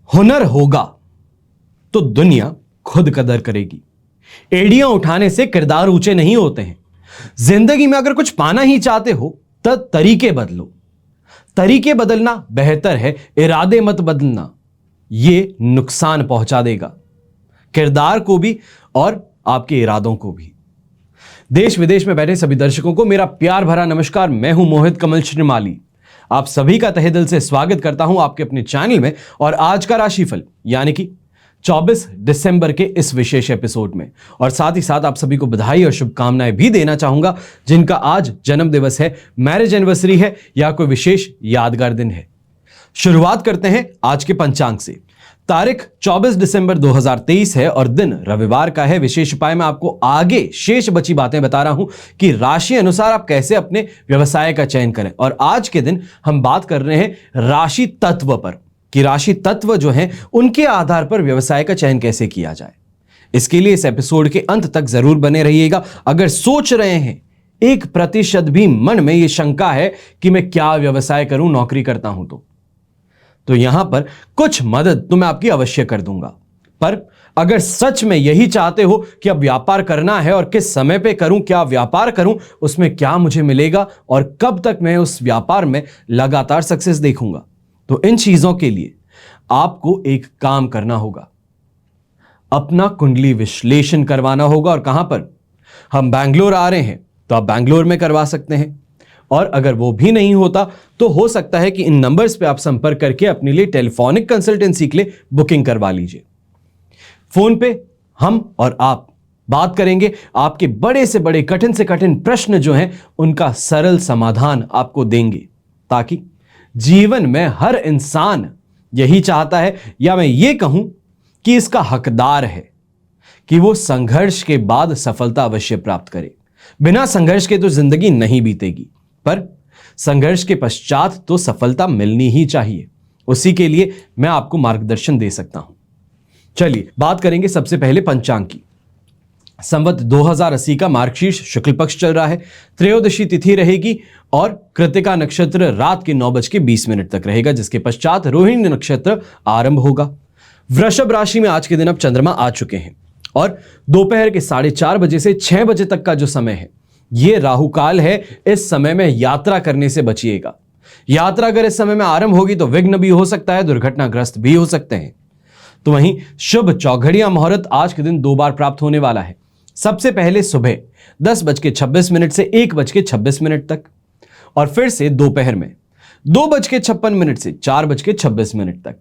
हुनर होगा तो दुनिया खुद कदर करेगी। एड़ियां उठाने से किरदार ऊंचे नहीं होते हैं। जिंदगी में अगर कुछ पाना ही चाहते हो तो तरीके बदलो। तरीके बदलना बेहतर है, इरादे मत बदलना, यह नुकसान पहुंचा देगा, किरदार को भी और आपके इरादों को भी। देश विदेश में बैठे सभी दर्शकों को मेरा प्यार भरा नमस्कार। मैं हूं मोहित कमल श्रीमाली। आप सभी का तहे दिल से स्वागत करता हूं आपके अपने चैनल में और आज का राशिफल यानी कि 24 दिसंबर के इस विशेष एपिसोड में। और साथ ही साथ आप सभी को बधाई और शुभकामनाएं भी देना चाहूंगा जिनका आज जन्म दिवस है, मैरिज एनिवर्सरी है या कोई विशेष यादगार दिन है। शुरुआत करते हैं आज के पंचांग से। तारीख 24 दिसंबर 2023 है और दिन रविवार का है। विशेष उपाय में आपको आगे शेष बची बातें बता रहा हूं कि राशि अनुसार आप कैसे अपने व्यवसाय का चयन करें। और आज के दिन हम बात कर रहे हैं राशि तत्व पर कि राशि तत्व जो हैं उनके आधार पर व्यवसाय का चयन कैसे किया जाए। इसके लिए इस एपिसोड के अंत तक जरूर बने रहिएगा। अगर सोच रहे हैं 1% भी मन में यह शंका है कि मैं क्या व्यवसाय करूं, नौकरी करता हूं तो यहां पर कुछ मदद तो मैं आपकी अवश्य कर दूंगा। पर अगर सच में यही चाहते हो कि अब व्यापार करना है और किस समय पे करूं, क्या व्यापार करूं, उसमें क्या मुझे मिलेगा और कब तक मैं उस व्यापार में लगातार सक्सेस देखूंगा, तो इन चीजों के लिए आपको एक काम करना होगा। अपना कुंडली विश्लेषण करवाना होगा। और कहां पर? हम बैंगलोर आ रहे हैं तो आप बैंगलोर में करवा सकते हैं। और अगर वो भी नहीं होता तो हो सकता है कि इन नंबर्स पे आप संपर्क करके अपने लिए टेलीफोनिक कंसल्टेंसी के लिए बुकिंग करवा लीजिए। फोन पे हम और आप बात करेंगे, आपके बड़े से बड़े, कठिन से कठिन प्रश्न जो हैं उनका सरल समाधान आपको देंगे, ताकि जीवन में हर इंसान यही चाहता है या मैं ये कहूं कि इसका हकदार है कि वो संघर्ष के बाद सफलता अवश्य प्राप्त करे। बिना संघर्ष के तो जिंदगी नहीं बीतेगी, पर संघर्ष के पश्चात तो सफलता मिलनी ही चाहिए। उसी के लिए मैं आपको मार्गदर्शन दे सकता हूं। चलिए बात करेंगे सबसे पहले पंचांग की। संवत 2080 का मार्गशीर्ष शुक्ल पक्ष चल रहा है। त्रयोदशी तिथि रहेगी और कृतिका नक्षत्र रात के 9:20 तक रहेगा, जिसके पश्चात रोहिणी नक्षत्र आरंभ होगा। वृषभ राशि में आज के दिन अब चंद्रमा आ चुके हैं और दोपहर के 4:30 बजे से 6 बजे तक का जो समय है ये राहु काल है। इस समय में यात्रा करने से बचिएगा। यात्रा अगर इस समय में आरंभ होगी तो विघ्न भी हो सकता है, दुर्घटनाग्रस्त भी हो सकते हैं। तो वहीं शुभ चौघड़िया मुहूर्त आज के दिन 2 बार प्राप्त होने वाला है। सबसे पहले सुबह 10:26 से 1:26 तक और फिर से दोपहर में 2:56 से 4:26 तक।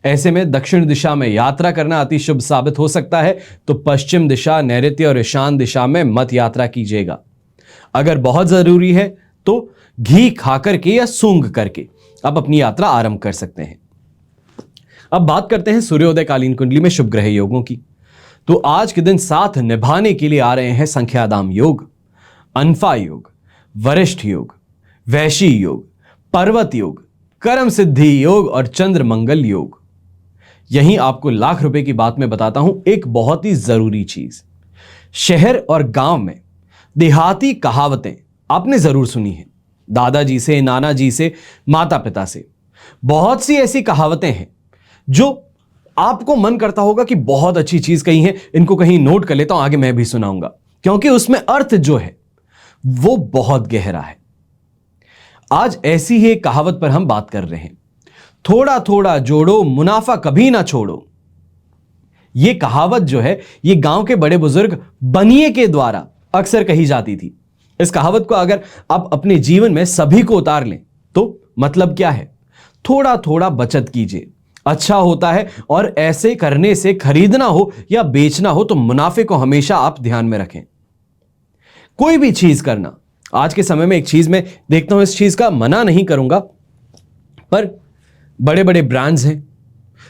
ऐसे में दक्षिण दिशा में यात्रा करना अति शुभ साबित हो सकता है, तो पश्चिम दिशा, नैऋत्य और ईशान दिशा में मत यात्रा कीजिएगा। अगर बहुत जरूरी है तो घी खाकर के या सूंघ करके आप अपनी यात्रा आरंभ कर सकते हैं। अब बात करते हैं सूर्योदय कालीन कुंडली में शुभ ग्रह योगों की। तो आज के दिन साथ निभाने के लिए आ रहे हैं संख्याधाम योग, अनफा योग, वरिष्ठ योग, वैशी योग, पर्वत योग, कर्म सिद्धि योग और चंद्र मंगल योग। यहीं आपको लाख रुपए की बात मैं बताता हूं एक बहुत ही जरूरी चीज। शहर और गांव में देहाती कहावतें आपने जरूर सुनी है, दादाजी से, नाना जी से, माता पिता से। बहुत सी ऐसी कहावतें हैं जो आपको मन करता होगा कि बहुत अच्छी चीज कही है, इनको कहीं नोट कर लेता हूं, आगे मैं भी सुनाऊंगा, क्योंकि उसमें अर्थ जो है वो बहुत गहरा है। आज ऐसी ही एक कहावत पर हम बात कर रहे हैं। थोड़ा थोड़ा जोड़ो, मुनाफा कभी ना छोड़ो। यह कहावत जो है ये गांव के बड़े बुजुर्ग बनिए के द्वारा अक्सर कही जाती थी। इस कहावत को अगर आप अपने जीवन में सभी को उतार लें तो मतलब क्या है? थोड़ा थोड़ा बचत कीजिए, अच्छा होता है। और ऐसे करने से खरीदना हो या बेचना हो तो मुनाफे को हमेशा आप ध्यान में रखें। कोई भी चीज करना, आज के समय में एक चीज मैं देखता हूं, इस चीज का मना नहीं करूंगा, पर बड़े बड़े ब्रांड्स हैं,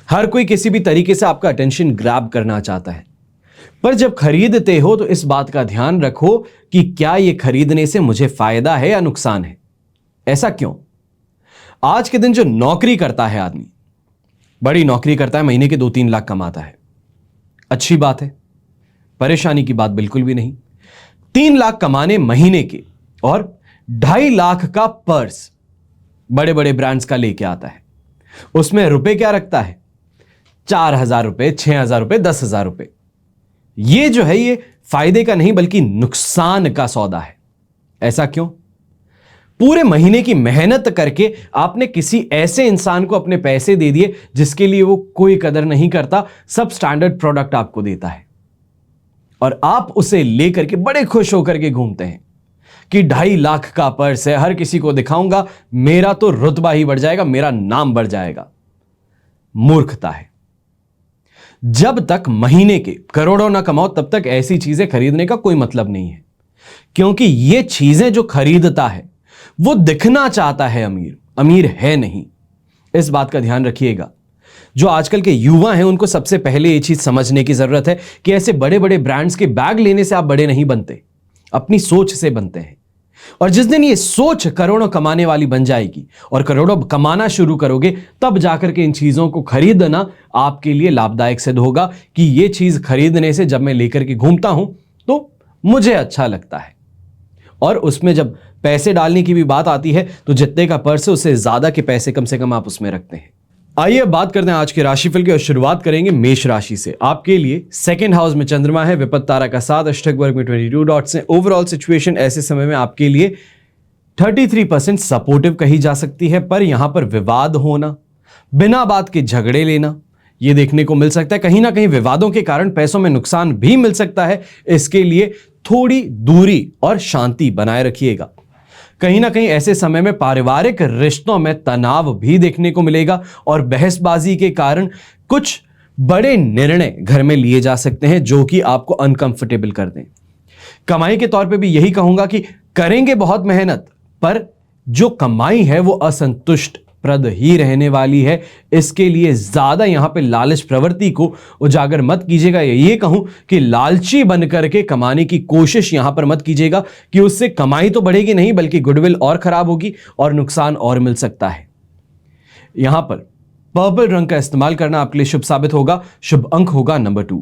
हर कोई किसी भी तरीके से आपका अटेंशन ग्रैब करना चाहता है। पर जब खरीदते हो तो इस बात का ध्यान रखो कि क्या यह खरीदने से मुझे फायदा है या नुकसान है। ऐसा क्यों? आज के दिन जो नौकरी करता है आदमी, बड़ी नौकरी करता है, महीने के 2-3 लाख कमाता है, अच्छी बात है, परेशानी की बात बिल्कुल भी नहीं। 3 लाख कमाने महीने के और 2.5 लाख का पर्स बड़े बड़े ब्रांड्स का लेके आता है, उसमें रुपए क्या रखता है? 4,000 रुपए, 6,000 रुपए, 10,000 रुपए। ये जो है ये फायदे का नहीं बल्कि नुकसान का सौदा है। ऐसा क्यों? पूरे महीने की मेहनत करके आपने किसी ऐसे इंसान को अपने पैसे दे दिए जिसके लिए वो कोई कदर नहीं करता, सब स्टैंडर्ड प्रोडक्ट आपको देता है और आप उसे लेकर के बड़े खुश होकर के घूमते हैं कि 2.5 लाख का पर्स है, हर किसी को दिखाऊंगा, मेरा तो रुतबा ही बढ़ जाएगा, मेरा नाम बढ़ जाएगा। मूर्खता है। जब तक महीने के करोड़ों ना कमाओ तब तक ऐसी चीजें खरीदने का कोई मतलब नहीं है, क्योंकि ये चीजें जो खरीदता है वो दिखना चाहता है अमीर, अमीर है नहीं। इस बात का ध्यान रखिएगा। जो आजकल के युवा हैं उनको सबसे पहले ये चीज समझने की जरूरत है कि ऐसे बड़े बड़े ब्रांड्स के बैग लेने से आप बड़े नहीं बनते, अपनी सोच से बनते हैं। और जिस दिन ये सोच करोड़ों कमाने वाली बन जाएगी और करोड़ों कमाना शुरू करोगे, तब जाकर के इन चीजों को खरीदना आपके लिए लाभदायक सिद्ध होगा कि ये चीज खरीदने से जब मैं लेकर के घूमता हूं तो मुझे अच्छा लगता है। और उसमें जब पैसे डालने की भी बात आती है तो जितने का पर्स है उससे ज्यादा के पैसे कम से कम आप उसमें रखते हैं। आइए बात करते हैं आज के राशिफल की और शुरुआत करेंगे मेष राशि से। आपके लिए सेकंड हाउस में चंद्रमा है, विपत्त तारा का 7, अष्टक वर्ग में 22 डॉट्स हैं। ओवरऑल सिचुएशन ऐसे समय में आपके लिए 33% सपोर्टिव कही जा सकती है, पर यहां पर विवाद होना, बिना बात के झगड़े लेना, यह देखने को मिल सकता है। कहीं ना कहीं विवादों के कारण पैसों में नुकसान भी मिल सकता है, इसके लिए थोड़ी दूरी और शांति बनाए रखिएगा। कहीं ना कहीं ऐसे समय में पारिवारिक रिश्तों में तनाव भी देखने को मिलेगा और बहसबाजी के कारण कुछ बड़े निर्णय घर में लिए जा सकते हैं जो कि आपको अनकंफर्टेबल कर दें। कमाई के तौर पे भी यही कहूंगा कि करेंगे बहुत मेहनत, पर जो कमाई है वो असंतुष्ट प्रद ही रहने वाली है। इसके लिए ज्यादा यहां पे लालच प्रवृत्ति को उजागर मत कीजिएगा। ये कहूं कि लालची बनकर के कमाने की कोशिश यहां पर मत कीजिएगा कि उससे कमाई तो बढ़ेगी नहीं बल्कि गुडविल और खराब होगी और नुकसान और मिल सकता है। यहां पर पर्पल रंग का इस्तेमाल करना आपके लिए शुभ साबित होगा। शुभ अंक होगा नंबर 2।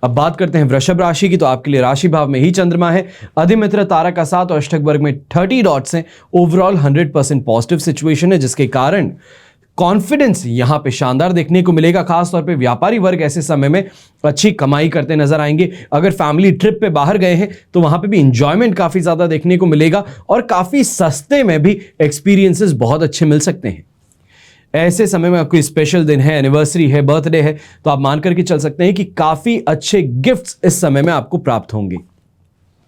अब बात करते हैं वृषभ राशि की, तो आपके लिए राशि भाव में ही चंद्रमा है, अधिमित्र तारा का 7 और अष्टक वर्ग में 30 डॉट्स हैं। ओवरऑल 100% पॉजिटिव सिचुएशन है, जिसके कारण कॉन्फिडेंस यहां पे शानदार देखने को मिलेगा। खासतौर पे व्यापारी वर्ग ऐसे समय में अच्छी कमाई करते नजर आएंगे। अगर फैमिली ट्रिप पे बाहर गए हैं तो वहां पे भी इंजॉयमेंट काफी ज्यादा देखने को मिलेगा और काफी सस्ते में भी एक्सपीरियंसेस बहुत अच्छे मिल सकते हैं। ऐसे समय में कोई स्पेशल दिन है, एनिवर्सरी है, बर्थडे है, तो आप मान करके चल सकते हैं कि काफी अच्छे गिफ्ट्स इस समय में आपको प्राप्त होंगे।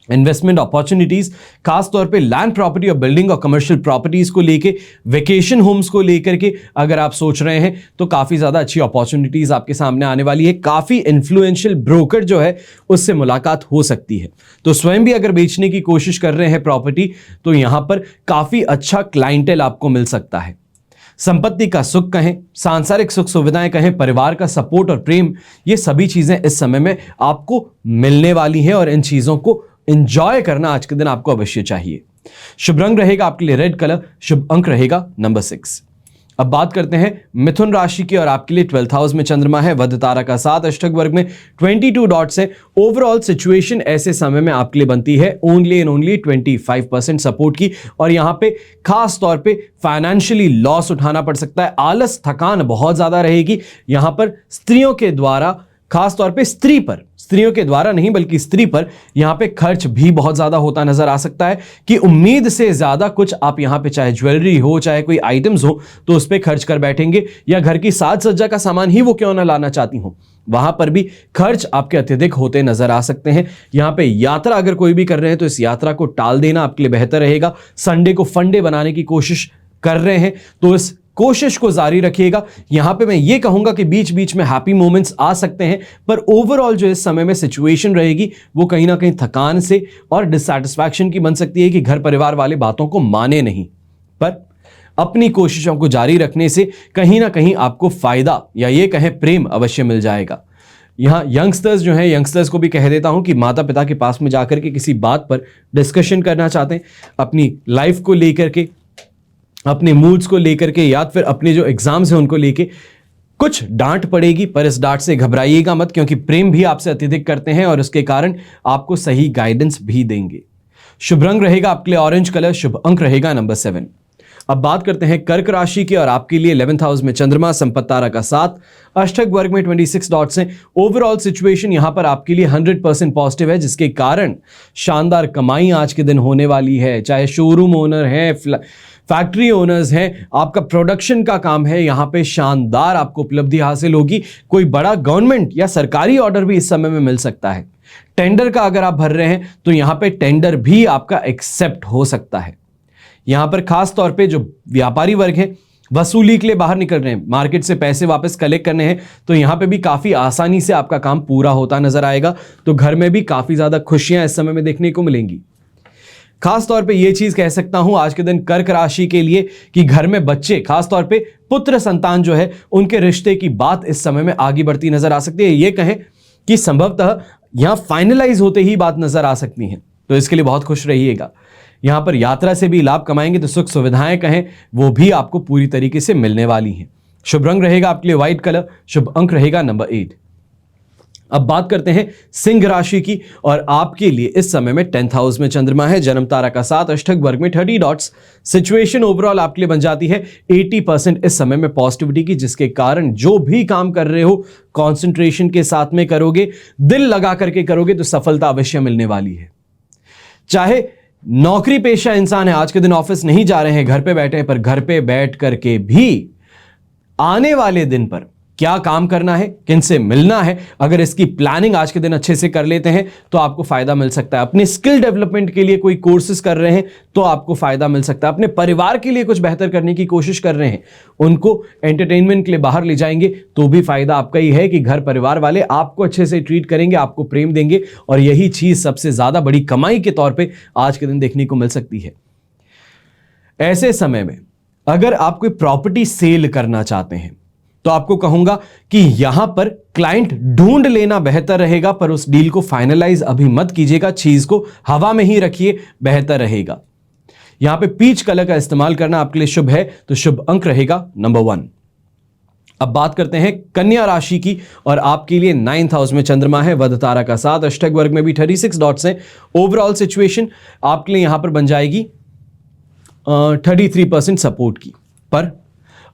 इन्वेस्टमेंट अपॉर्चुनिटीज खासतौर पे लैंड प्रॉपर्टी और बिल्डिंग और कमर्शियल प्रॉपर्टीज को लेके, वेकेशन होम्स को लेकर के अगर आप सोच रहे हैं तो काफी ज्यादा अच्छी अपॉर्चुनिटीज आपके सामने आने वाली है। काफी इन्फ्लुएंशियल ब्रोकर जो है उससे मुलाकात हो सकती है। तो स्वयं भी अगर बेचने की कोशिश कर रहे हैं प्रॉपर्टी तो यहां पर काफी अच्छा क्लाइंटेल आपको मिल सकता है। संपत्ति का सुख कहें, सांसारिक सुख सुविधाएं कहें, परिवार का सपोर्ट और प्रेम, ये सभी चीजें इस समय में आपको मिलने वाली हैं और इन चीजों को एंजॉय करना आज के दिन आपको अवश्य चाहिए। शुभ रंग रहेगा आपके लिए रेड कलर, शुभ अंक रहेगा नंबर 6। अब बात करते हैं मिथुन राशि की, और आपके लिए 12th हाउस में चंद्रमा है, वध तारा का 7, अष्टक वर्ग में 22 डॉट्स है। ओवरऑल सिचुएशन ऐसे समय में आपके लिए बनती है ओनली एंड ओनली 25% सपोर्ट की, और यहां पे खास तौर पे फाइनेंशियली लॉस उठाना पड़ सकता है। आलस, थकान बहुत ज्यादा रहेगी। यहां पर स्त्रियों के द्वारा, खास तौर पे स्त्री पर, स्त्रियों के द्वारा नहीं बल्कि स्त्री पर यहां पे खर्च भी बहुत ज्यादा होता नजर आ सकता है कि उम्मीद से ज्यादा कुछ आप यहां पे, चाहे ज्वेलरी हो, चाहे कोई आइटम्स हो, तो उस पे खर्च कर बैठेंगे, या घर की साज सज्जा का सामान ही वो क्यों ना लाना चाहती हो, वहां पर भी खर्च आपके अत्यधिक होते नजर आ सकते हैं। यहां पे यात्रा अगर कोई भी कर रहे हैं तो इस यात्रा को टाल देना आपके लिए बेहतर रहेगा। संडे को फंडे बनाने की कोशिश कर रहे हैं तो इस कोशिश को जारी रखिएगा। यहां पे मैं ये कहूंगा कि बीच बीच में हैप्पी मोमेंट्स आ सकते हैं, पर ओवरऑल जो इस समय में सिचुएशन रहेगी वो कहीं ना कहीं थकान से और डिससैटिस्फैक्शन की बन सकती है कि घर परिवार वाले बातों को माने नहीं, पर अपनी कोशिशों को जारी रखने से कहीं ना कहीं आपको फायदा, या ये कहें प्रेम, अवश्य मिल जाएगा। यहां यंगस्टर्स जो हैं, यंगस्टर्स को भी कह देता हूं कि माता पिता के पास में जाकर के किसी बात पर डिस्कशन करना चाहते हैं, अपनी लाइफ को लेकर के, अपने मूड्स को लेकर के, या फिर अपने जो एग्जाम्स हैं उनको लेके कुछ डांट पड़ेगी, पर इस डांट से घबराइएगा मत, क्योंकि प्रेम भी आपसे अत्यधिक करते हैं और उसके कारण आपको सही गाइडेंस भी देंगे। शुभ रंग रहेगा आपके लिए ऑरेंज कलर, शुभ अंक रहेगा नंबर 7। अब बात करते हैं कर्क राशि की और आपके लिए 11th हाउस में चंद्रमा, संपत्ति तारा का 7, अष्टक वर्ग में 26 डॉट्स हैं। ओवरऑल सिचुएशन यहां पर आपके लिए 100% पॉजिटिव है, जिसके कारण शानदार कमाई आज के दिन होने वाली है। चाहे शोरूम ओनर है, फैक्ट्री ओनर्स हैं, आपका प्रोडक्शन का काम है, यहां पे शानदार आपको उपलब्धि हासिल होगी। कोई बड़ा गवर्नमेंट या सरकारी ऑर्डर भी इस समय में मिल सकता है। टेंडर का अगर आप भर रहे हैं तो यहां पे टेंडर भी आपका एक्सेप्ट हो सकता है। यहां पर खास तौर पे जो व्यापारी वर्ग है, वसूली के लिए बाहर निकल रहे हैं, मार्केट से पैसे वापस कलेक्ट करने हैं, तो यहां पे भी काफी आसानी से आपका काम पूरा होता नजर आएगा। तो घर में भी काफी ज्यादा खुशियां इस समय में देखने को मिलेंगी। खास तौर पे ये चीज कह सकता हूं आज के दिन कर्क राशि के लिए कि घर में बच्चे, खास तौर पे पुत्र संतान जो है, उनके रिश्ते की बात इस समय में आगे बढ़ती नजर आ सकती है। ये कहें कि संभवतः यहां फाइनलाइज होते ही बात नजर आ सकती है, तो इसके लिए बहुत खुश रहिएगा। यहां पर यात्रा से भी लाभ कमाएंगे, तो सुख सुविधाएं कहें वो भी आपको पूरी तरीके से मिलने वाली हैं। शुभ रंग रहेगा आपके लिए व्हाइट कलर, शुभ अंक रहेगा नंबर 8। अब बात करते हैं सिंह राशि की और आपके लिए इस समय में 10th हाउस में चंद्रमा है, जन्म तारा का 7, अष्टक वर्ग में 30 डॉट्स। सिचुएशन ओवरऑल आपके लिए बन जाती है 80% इस समय में पॉजिटिविटी की, जिसके कारण जो भी काम कर रहे हो कंसंट्रेशन के साथ में करोगे, दिल लगा करके करोगे तो सफलता अवश्य मिलने वाली है। चाहे नौकरी पेशा इंसान है, आज के दिन ऑफिस नहीं जा रहे हैं, घर पे बैठे हैं, पर घर पे बैठ करके भी आने वाले दिन पर क्या काम करना है, किनसे मिलना है, अगर इसकी प्लानिंग आज के दिन अच्छे से कर लेते हैं तो आपको फायदा मिल सकता है। अपने स्किल डेवलपमेंट के लिए कोई कोर्सेज कर रहे हैं तो आपको फायदा मिल सकता है। अपने परिवार के लिए कुछ बेहतर करने की कोशिश कर रहे हैं, उनको एंटरटेनमेंट के लिए बाहर ले जाएंगे तो भी फायदा आपका ही है कि घर परिवार वाले आपको अच्छे से ट्रीट करेंगे, आपको प्रेम देंगे, और यही चीज सबसे ज्यादा बड़ी कमाई के तौर पर आज के दिन देखने को मिल सकती है। ऐसे समय में अगर आप कोई प्रॉपर्टी सेल करना चाहते हैं तो आपको कहूंगा कि यहां पर क्लाइंट ढूंढ लेना बेहतर रहेगा, पर उस डील को फाइनलाइज अभी मत कीजिएगा, चीज को हवा में ही रखिए, बेहतर रहेगा। यहां पे पीच कलर का इस्तेमाल करना आपके लिए शुभ है, तो शुभ अंक रहेगा नंबर 1। अब बात करते हैं कन्या राशि की और आपके लिए 9th हाउस में चंद्रमा है, वध तारा का 7, अष्टक वर्ग में भी 36 डॉट्स हैं। ओवरऑल सिचुएशन आपके लिए यहां पर बन जाएगी 33% सपोर्ट की। पर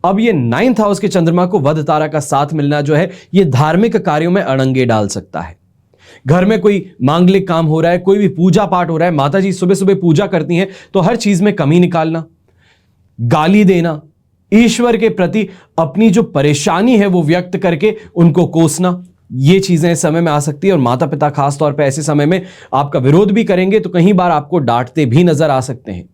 अब ये 9th हाउस के चंद्रमा को वध तारा का साथ मिलना जो है, ये धार्मिक कार्यों में अड़ंगे डाल सकता है। घर में कोई मांगलिक काम हो रहा है, कोई भी पूजा पाठ हो रहा है, माता जी सुबह सुबह पूजा करती हैं, तो हर चीज में कमी निकालना, गाली देना, ईश्वर के प्रति अपनी जो परेशानी है वो व्यक्त करके उनको कोसना, ये चीजें इस समय में आ सकती है। और माता पिता खास तौर पर ऐसे समय में आपका विरोध भी करेंगे, तो कई बार आपको डांटते भी नजर आ सकते हैं।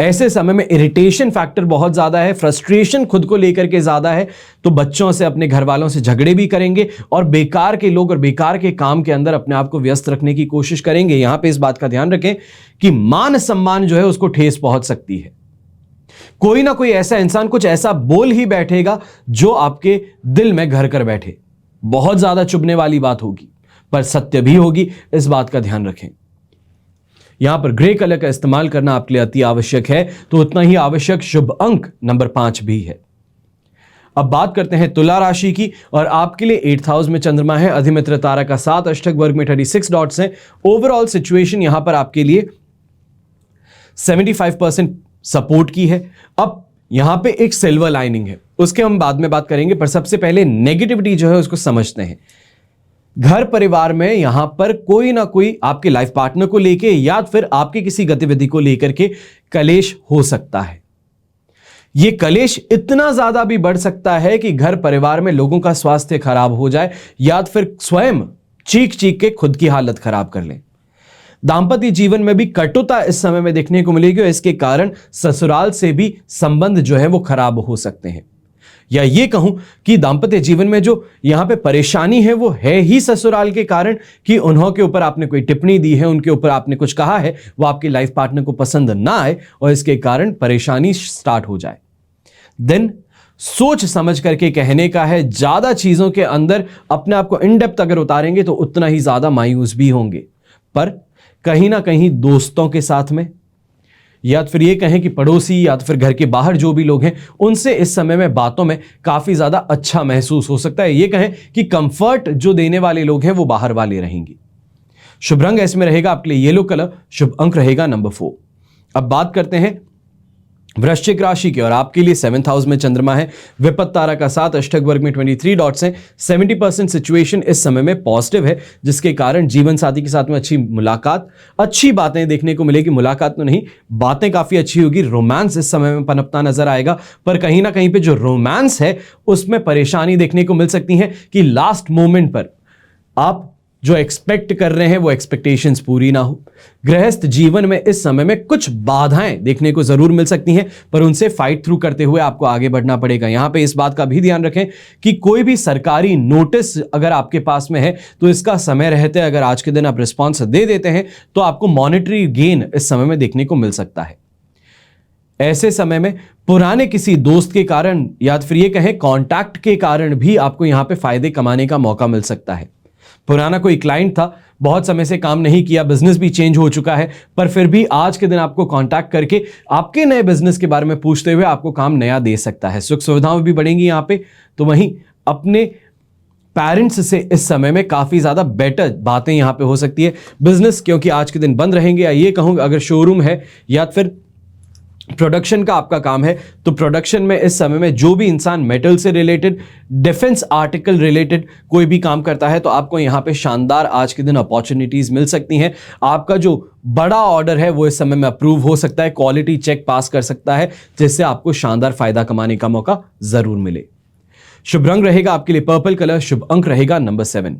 ऐसे समय में इरिटेशन फैक्टर बहुत ज्यादा है, फ्रस्ट्रेशन खुद को लेकर के ज्यादा है, तो बच्चों से, अपने घर वालों से झगड़े भी करेंगे और बेकार के लोग और बेकार के काम के अंदर अपने आप को व्यस्त रखने की कोशिश करेंगे। यहां पे इस बात का ध्यान रखें कि मान सम्मान जो है उसको ठेस पहुंच सकती है। कोई ना कोई ऐसा इंसान कुछ ऐसा बोल ही बैठेगा जो आपके दिल में घर कर बैठे। बहुत ज्यादा चुभने वाली बात होगी, पर सत्य भी होगी, इस बात का ध्यान रखें। यहां पर ग्रे कलर का इस्तेमाल करना आपके लिए अति आवश्यक है, तो उतना ही आवश्यक शुभ अंक नंबर 5 भी है। अब बात करते हैं तुला राशि की और आपके लिए 8th हाउस में चंद्रमा है, अधिमित्र तारा का 7, अष्टक वर्ग में 36 डॉट्स हैं। ओवरऑल सिचुएशन यहां पर आपके लिए 75% सपोर्ट की है। अब यहां पे एक सिल्वर लाइनिंग है, उसके हम बाद में बात करेंगे, पर सबसे पहले नेगेटिविटी जो है उसको समझते हैं। घर परिवार में यहां पर कोई ना कोई आपके लाइफ पार्टनर को लेके या फिर आपकी किसी गतिविधि को लेकर के कलेश हो सकता है। यह कलेश इतना ज्यादा भी बढ़ सकता है कि घर परिवार में लोगों का स्वास्थ्य खराब हो जाए या फिर स्वयं चीख चीख के खुद की हालत खराब कर लें। दांपत्य जीवन में भी कटुता इस समय में देखने को मिलेगी और इसके कारण ससुराल से भी संबंध जो है वो खराब हो सकते हैं। या ये कहूं कि दांपत्य जीवन में जो यहां पे परेशानी है वो है ही ससुराल के कारण कि उन्हों के ऊपर आपने कोई टिप्पणी दी है, उनके ऊपर आपने कुछ कहा है, वो आपके लाइफ पार्टनर को पसंद ना आए और इसके कारण परेशानी स्टार्ट हो जाए। देन सोच समझ करके कहने का है, ज्यादा चीजों के अंदर अपने आप को इन डेप्थ अगर उतारेंगे तो उतना ही ज्यादा मायूस भी होंगे। पर कहीं ना कहीं दोस्तों के साथ में या फिर ये कहें कि पड़ोसी या फिर घर के बाहर जो भी लोग हैं उनसे इस समय में बातों में काफी ज्यादा अच्छा महसूस हो सकता है। ये कहें कि कंफर्ट जो देने वाले लोग हैं वो बाहर वाले रहेंगे। शुभ रंग इसमें रहेगा आपके लिए येलो कलर, शुभ अंक रहेगा नंबर 4। अब बात करते हैं वृश्चिक राशि के और आपके लिए 7th हाउस में चंद्रमा है, विपत्त तारा का साथ, अष्टक वर्ग में 23 डॉट्स हैं। 70% सिचुएशन इस समय में पॉजिटिव है, जिसके कारण जीवन साथी के साथ में अच्छी मुलाकात, अच्छी बातें देखने को मिलेगी। मुलाकात तो नहीं, बातें काफी अच्छी होगी। रोमांस इस समय में पनपता नजर आएगा, पर कहीं ना कहीं पे जो रोमांस है उसमें परेशानी देखने को मिल सकती है कि लास्ट मोमेंट पर आप जो एक्सपेक्ट कर रहे हैं वो एक्सपेक्टेशंस पूरी ना हो। गृहस्थ जीवन में इस समय में कुछ बाधाएं देखने को जरूर मिल सकती हैं, पर उनसे फाइट थ्रू करते हुए आपको आगे बढ़ना पड़ेगा। यहां पे इस बात का भी ध्यान रखें कि कोई भी सरकारी नोटिस अगर आपके पास में है तो इसका समय रहते अगर आज के दिन आप रिस्पॉन्स दे देते हैं तो आपको मॉनेटरी गेन इस समय में देखने को मिल सकता है। ऐसे समय में पुराने किसी दोस्त के कारण या फिर ये कहें कॉन्टैक्ट के कारण भी आपको यहां पे फायदे कमाने का मौका मिल सकता है। पुराना कोई क्लाइंट था, बहुत समय से काम नहीं किया, बिजनेस भी चेंज हो चुका है, पर फिर भी आज के दिन आपको कांटेक्ट करके आपके नए बिजनेस के बारे में पूछते हुए आपको काम नया दे सकता है। सुख सुविधाएं भी बढ़ेंगी यहां पे। तो वहीं अपने पेरेंट्स से इस समय में काफी ज्यादा बेटर बातें यहां पे हो सकती है। बिजनेस क्योंकि आज के दिन बंद रहेंगे, या ये कहूंगा अगर शोरूम है या फिर प्रोडक्शन का आपका काम है तो प्रोडक्शन में इस समय में जो भी इंसान मेटल से रिलेटेड, डिफेंस आर्टिकल रिलेटेड कोई भी काम करता है तो आपको यहां पे शानदार आज के दिन अपॉर्चुनिटीज मिल सकती हैं। आपका जो बड़ा ऑर्डर है वो इस समय में अप्रूव हो सकता है, क्वालिटी चेक पास कर सकता है, जिससे आपको शानदार फायदा कमाने का मौका जरूर मिले। शुभ रंग रहेगा आपके लिए पर्पल कलर, शुभ अंक रहेगा नंबर 7।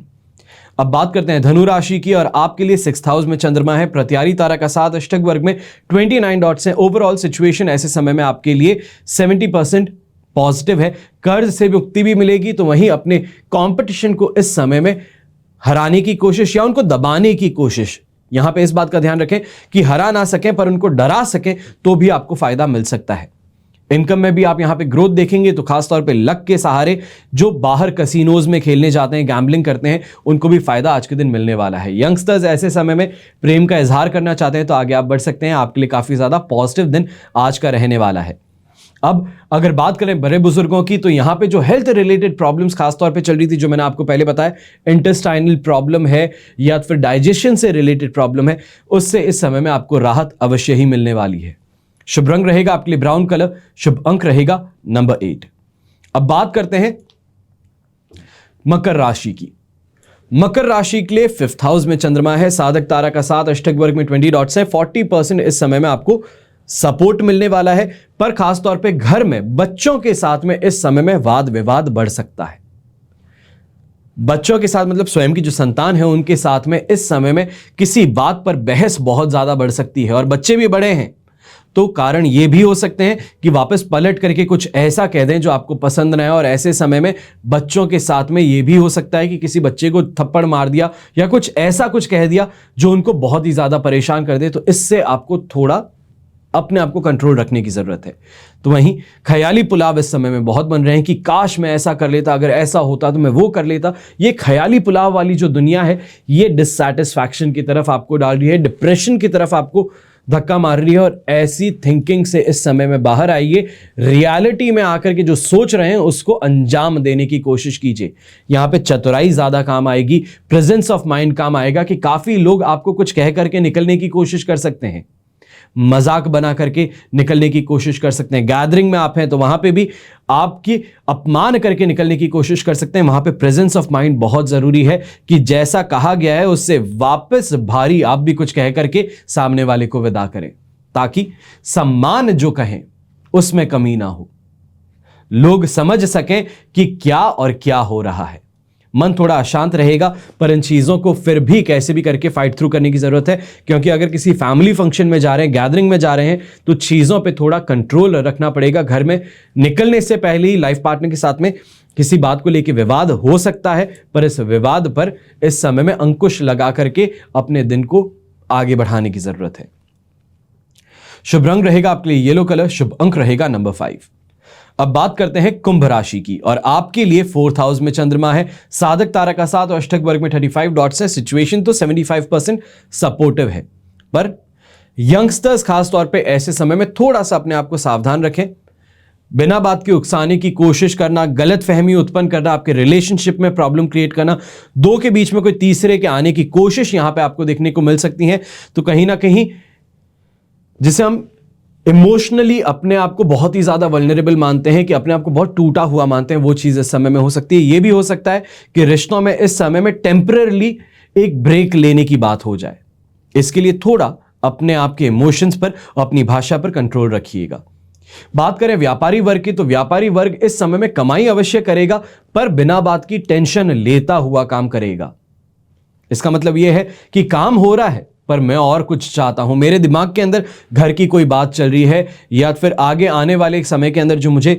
अब बात करते हैं धनु राशि की और आपके लिए 6th हाउस में चंद्रमा है, प्रत्यारी तारा का साथ, अष्टक वर्ग में 29 डॉट्स हैं। ओवरऑल सिचुएशन ऐसे समय में आपके लिए 70% पॉजिटिव है। कर्ज से मुक्ति भी मिलेगी, तो वहीं अपने कंपटीशन को इस समय में हराने की कोशिश या उनको दबाने की कोशिश, यहां पे इस बात का ध्यान रखें कि हरा ना सकें पर उनको डरा सकें तो भी आपको फायदा मिल सकता है। इनकम में भी आप यहां पे ग्रोथ देखेंगे, तो खासतौर पे लक के सहारे जो बाहर कसिनोज में खेलने जाते हैं, गैम्बलिंग करते हैं, उनको भी फायदा आज के दिन मिलने वाला है। यंगस्टर्स ऐसे समय में प्रेम का इजहार करना चाहते हैं तो आगे आप बढ़ सकते हैं, आपके लिए काफी ज्यादा पॉजिटिव दिन आज का रहने वाला है। अब अगर बात करें बड़े बुजुर्गों की, तो यहां पे जो हेल्थ रिलेटेड प्रॉब्लम्स खासतौर पे चल रही थी, जो मैंने आपको पहले बताया, इंटेस्टाइनल प्रॉब्लम है या फिर डाइजेशन से रिलेटेड प्रॉब्लम है, उससे इस समय में आपको राहत अवश्य ही मिलने वाली है। शुभ रंग रहेगा आपके लिए ब्राउन कलर, शुभ अंक रहेगा नंबर 8। अब बात करते हैं मकर राशि की। मकर राशि के लिए 5th हाउस में चंद्रमा है, साधक तारा का साथ, अष्टक वर्ग में 20 डॉट्स है। 40% इस समय में आपको सपोर्ट मिलने वाला है, पर खासतौर पे घर में बच्चों के साथ में इस समय में वाद विवाद बढ़ सकता है। बच्चों के साथ मतलब स्वयं की जो संतान है उनके साथ में इस समय में किसी बात पर बहस बहुत ज्यादा बढ़ सकती है, और बच्चे भी बड़े हैं तो कारण ये भी हो सकते हैं कि वापस पलट करके कुछ ऐसा कह दें जो आपको पसंद ना आए। और ऐसे समय में बच्चों के साथ में ये भी हो सकता है कि किसी बच्चे को थप्पड़ मार दिया या कुछ ऐसा कुछ कह दिया जो उनको बहुत ही ज्यादा परेशान कर दे, तो इससे आपको थोड़ा अपने आप को कंट्रोल रखने की जरूरत है। तो वहीं ख्याली पुलाव इस समय में बहुत बन रहे हैं कि काश मैं ऐसा कर लेता, अगर ऐसा होता तो मैं वो कर लेता। ये ख्याली पुलाव वाली जो दुनिया है ये डिससैटिस्फैक्शन की तरफ आपको डाल रही है, डिप्रेशन की तरफ आपको धक्का मार रही है, और ऐसी थिंकिंग से इस समय में बाहर आइए। रियलिटी में आकर के जो सोच रहे हैं उसको अंजाम देने की कोशिश कीजिए। यहां पे चतुराई ज्यादा काम आएगी, प्रेजेंस ऑफ माइंड काम आएगा कि काफी लोग आपको कुछ कह करके निकलने की कोशिश कर सकते हैं, मजाक बना करके निकलने की कोशिश कर सकते हैं। गैदरिंग में आप हैं तो वहां पे भी आपकी अपमान करके निकलने की कोशिश कर सकते हैं। वहां पे प्रेजेंस ऑफ माइंड बहुत जरूरी है कि जैसा कहा गया है उससे वापस भारी आप भी कुछ कह करके सामने वाले को विदा करें, ताकि सम्मान जो कहें उसमें कमी ना हो, लोग समझ सकें कि क्या और क्या हो रहा है। मन थोड़ा अशांत रहेगा, पर इन चीज़ों को फिर भी कैसे भी करके फाइट थ्रू करने की ज़रूरत है, क्योंकि अगर किसी फैमिली फंक्शन में जा रहे हैं, गैदरिंग में जा रहे हैं, तो चीज़ों पे थोड़ा कंट्रोल रखना पड़ेगा। घर में निकलने से पहले ही लाइफ पार्टनर के साथ में किसी बात को लेकर विवाद हो सकता है, पर इस विवाद पर इस समय में अंकुश लगा करके अपने दिन को आगे बढ़ाने की ज़रूरत है। शुभ रंग रहेगा आपके लिए येलो कलर, शुभ अंक रहेगा नंबर 5। अब बात करते हैं कुंभ राशि की, और आपके लिए 4th हाउस में चंद्रमा है, साधक तारा का साथ, और अष्टक वर्ग में 35 डॉट्स है। सिचुएशन तो 75% सपोर्टिव है, पर यंगस्टर्स खास तौर पे ऐसे समय में थोड़ा सा अपने आप को सावधान रखें। बिना बात के उकसाने की कोशिश करना, गलत फहमी उत्पन्न करना, आपके रिलेशनशिप में प्रॉब्लम क्रिएट करना, दो के बीच में कोई तीसरे के आने की कोशिश यहां पे आपको देखने को मिल सकती है। तो कहीं ना कहीं जिसे हम इमोशनली अपने आप को बहुत ही ज्यादा वल्नरेबल मानते हैं, कि अपने आप को बहुत टूटा हुआ मानते हैं, वो चीज इस समय में हो सकती है। ये भी हो सकता है कि रिश्तों में इस समय में टेम्पररी एक ब्रेक लेने की बात हो जाए। इसके लिए थोड़ा अपने आप के इमोशंस पर, अपनी भाषा पर कंट्रोल रखिएगा। बात करें व्यापारी वर्ग की, तो व्यापारी वर्ग इस समय में कमाई अवश्य करेगा, पर बिना बात की टेंशन लेता हुआ काम करेगा। इसका मतलब यह है कि काम हो रहा है पर मैं और कुछ चाहता हूं, मेरे दिमाग के अंदर घर की कोई बात चल रही है, या फिर आगे आने वाले एक समय के अंदर जो मुझे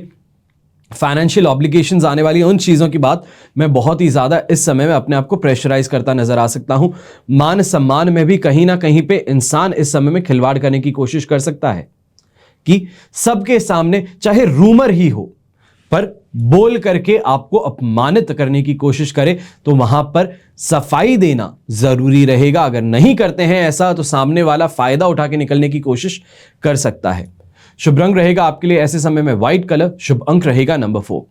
फाइनेंशियल ऑब्लिगेशंस आने वाली, उन चीजों की बात मैं बहुत ही ज्यादा इस समय में अपने आप को प्रेशराइज करता नजर आ सकता हूं। मान सम्मान में भी कहीं ना कहीं पे इंसान इस समय में खिलवाड़ करने की कोशिश कर सकता है, कि सबके सामने चाहे रूमर ही हो पर बोल करके आपको अपमानित करने की कोशिश करे, तो वहां पर सफाई देना जरूरी रहेगा। अगर नहीं करते हैं ऐसा, तो सामने वाला फायदा उठा के निकलने की कोशिश कर सकता है। शुभ रंग रहेगा आपके लिए ऐसे समय में व्हाइट कलर, शुभ अंक रहेगा नंबर 4।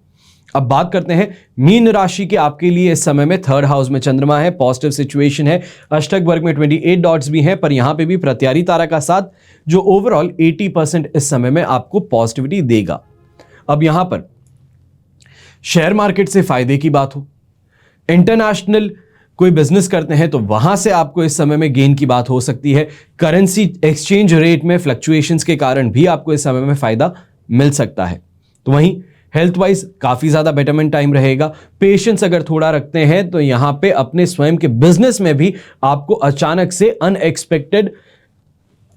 अब बात करते हैं मीन राशि के। आपके लिए इस समय में 3rd हाउस में चंद्रमा है, पॉजिटिव सिचुएशन है, अष्टक वर्ग में 28 डॉट्स भी हैं, पर यहां पे भी प्रत्यारी तारा का साथ, जो ओवरऑल 80% इस समय में आपको पॉजिटिविटी देगा। अब यहां पर शेयर मार्केट से फायदे की बात हो, इंटरनेशनल कोई बिजनेस करते हैं तो वहां से आपको इस समय में गेन की बात हो सकती है। करेंसी एक्सचेंज रेट में फ्लक्चुएशंस के कारण भी आपको इस समय में फायदा मिल सकता है। तो वहीं हेल्थ वाइज काफी ज्यादा बेटरमेंट टाइम रहेगा। पेशेंस अगर थोड़ा रखते हैं तो यहां पे अपने स्वयं के बिजनेस में भी आपको अचानक से अनएक्सपेक्टेड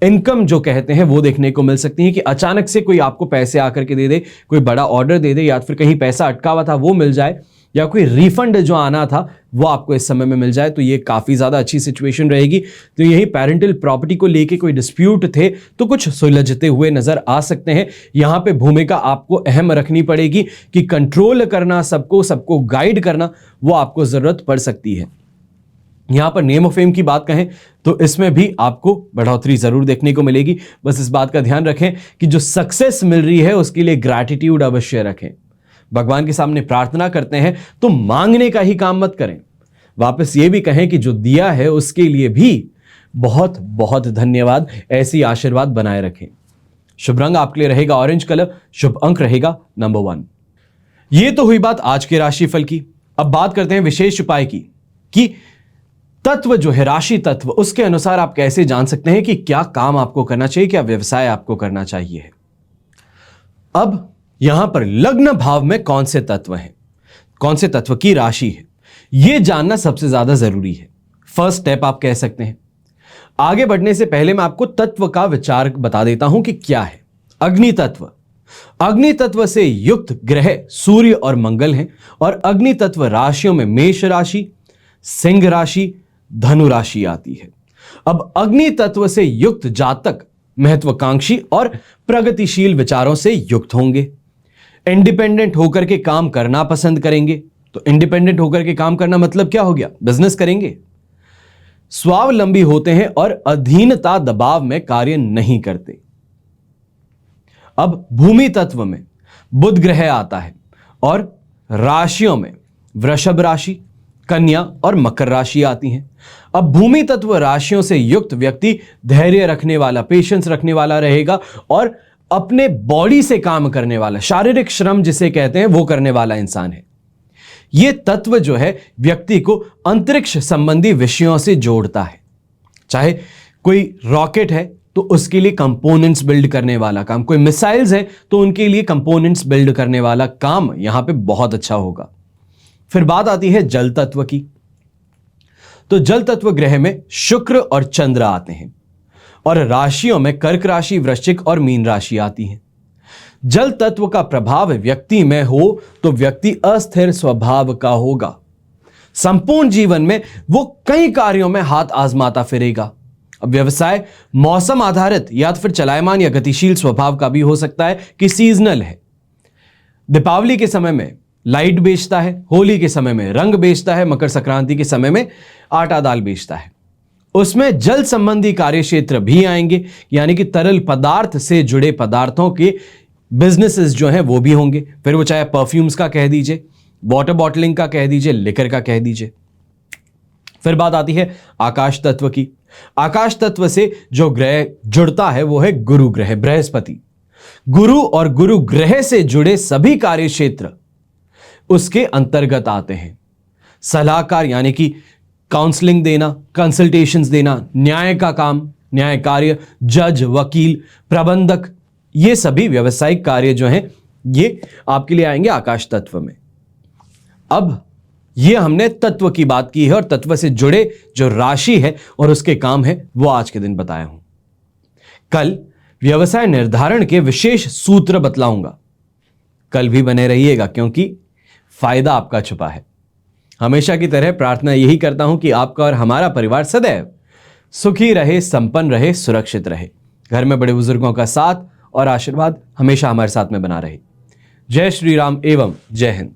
इनकम जो कहते हैं वो देखने को मिल सकती है, कि अचानक से कोई आपको पैसे आकर के दे दे, कोई बड़ा ऑर्डर दे दे, या फिर कहीं पैसा अटका हुआ था वो मिल जाए, या कोई रिफंड जो आना था वो आपको इस समय में मिल जाए, तो ये काफी ज्यादा अच्छी सिचुएशन रहेगी। तो यही पेरेंटल प्रॉपर्टी को लेके कोई डिस्प्यूट थे तो कुछ सुलझते हुए नजर आ सकते हैं। यहां पे भूमिका आपको अहम रखनी पड़ेगी, कि कंट्रोल करना, सबको गाइड करना, वो आपको जरूरत पड़ सकती है। यहां पर नेम ऑफ फेम की बात कहें तो इसमें भी आपको बढ़ोतरी जरूर देखने को मिलेगी। बस इस बात का ध्यान रखें कि जो सक्सेस मिल रही है उसके लिए ग्रैटिट्यूड अवश्य रखें। भगवान के सामने प्रार्थना करते हैं तो मांगने का ही काम मत करें। वापस ये भी कहें कि जो दिया है उसके लिए भी बहुत बहुत धन्यवाद, ऐसी आशीर्वाद बनाए रखें। शुभ रंग आपके लिए रहेगा ऑरेंज कलर, शुभ अंक रहेगा नंबर 1। ये तो हुई बात आज के राशिफल की। अब बात करते हैं विशेष उपाय की, कि तत्व जो है राशि तत्व, उसके अनुसार आप कैसे जान सकते हैं कि क्या काम आपको करना चाहिए, क्या व्यवसाय आपको करना चाहिए। अब यहां पर लग्न भाव में कौन से तत्व हैं, कौन से तत्व की राशि है, यह जानना सबसे ज्यादा जरूरी है। फर्स्ट स्टेप आप कह सकते हैं। आगे बढ़ने से पहले मैं आपको तत्व का विचार बता देता हूं कि क्या है। अग्नि तत्व, अग्नि तत्व से युक्त ग्रह सूर्य और मंगल हैं, और अग्नि तत्व राशियों में मेष राशि, सिंह राशि, धनु राशि आती है। अब अग्नि तत्व से युक्त जातक महत्वाकांक्षी और प्रगतिशील विचारों से युक्त होंगे, इंडिपेंडेंट होकर के काम करना पसंद करेंगे। तो इंडिपेंडेंट होकर के काम करना मतलब क्या हो गया, बिजनेस करेंगे। स्वावलंबी होते हैं और अधीनता दबाव में कार्य नहीं करते। अब भूमि तत्व में बुध ग्रह आता है, और राशियों में वृषभ राशि, कन्या और मकर राशि आती हैं। अब भूमि तत्व राशियों से युक्त व्यक्ति धैर्य रखने वाला, पेशेंस रखने वाला रहेगा, और अपने बॉडी से काम करने वाला, शारीरिक श्रम जिसे कहते हैं वो करने वाला इंसान है। यह तत्व जो है व्यक्ति को अंतरिक्ष संबंधी विषयों से जोड़ता है। चाहे कोई रॉकेट है तो उसके लिए कंपोनेंट्स बिल्ड करने वाला काम, कोई मिसाइल्स है तो उनके लिए कंपोनेंट्स बिल्ड करने वाला काम यहां पे बहुत अच्छा होगा। फिर बात आती है जल तत्व की। तो जल तत्व ग्रह में शुक्र और चंद्र आते हैं, और राशियों में कर्क राशि, वृश्चिक और मीन राशि आती है। जल तत्व का प्रभाव व्यक्ति में हो तो व्यक्ति अस्थिर स्वभाव का होगा। संपूर्ण जीवन में वो कई कार्यों में हाथ आजमाता फिरेगा। अब व्यवसाय मौसम आधारित या फिर चलायमान या गतिशील स्वभाव का भी हो सकता है कि सीजनल है। दीपावली के समय में लाइट बेचता है, होली के समय में रंग बेचता है, मकर संक्रांति के समय में आटा दाल बेचता है। उसमें जल संबंधी कार्य क्षेत्र भी आएंगे, यानी कि तरल पदार्थ से जुड़े पदार्थों के बिजनेसेस जो हैं वो भी होंगे। फिर वो चाहे परफ्यूम्स का कह दीजिए, वाटर बॉटलिंग का कह दीजिए, लिकर का कह दीजिए। फिर बात आती है आकाश तत्व की। आकाश तत्व से जो ग्रह जुड़ता है वो है गुरु ग्रह, बृहस्पति। गुरु और गुरु ग्रह से जुड़े सभी कार्य क्षेत्र उसके अंतर्गत आते हैं। सलाहकार यानी कि काउंसलिंग देना, कंसल्टेशंस देना, न्याय का काम, न्याय कार्य, जज, वकील, प्रबंधक, ये सभी व्यवसायिक कार्य जो हैं ये आपके लिए आएंगे आकाश तत्व में। अब ये हमने तत्व की बात की है और तत्व से जुड़े जो राशि है और उसके काम है वो आज के दिन बताया हूं। कल व्यवसाय निर्धारण के विशेष सूत्र बतलाऊंगा। कल भी बने रहिएगा क्योंकि फायदा आपका छुपा है। हमेशा की तरह प्रार्थना यही करता हूं कि आपका और हमारा परिवार सदैव सुखी रहे, संपन्न रहे, सुरक्षित रहे। घर में बड़े बुजुर्गों का साथ और आशीर्वाद हमेशा हमारे साथ में बना रहे। जय श्री राम एवं जय हिंद।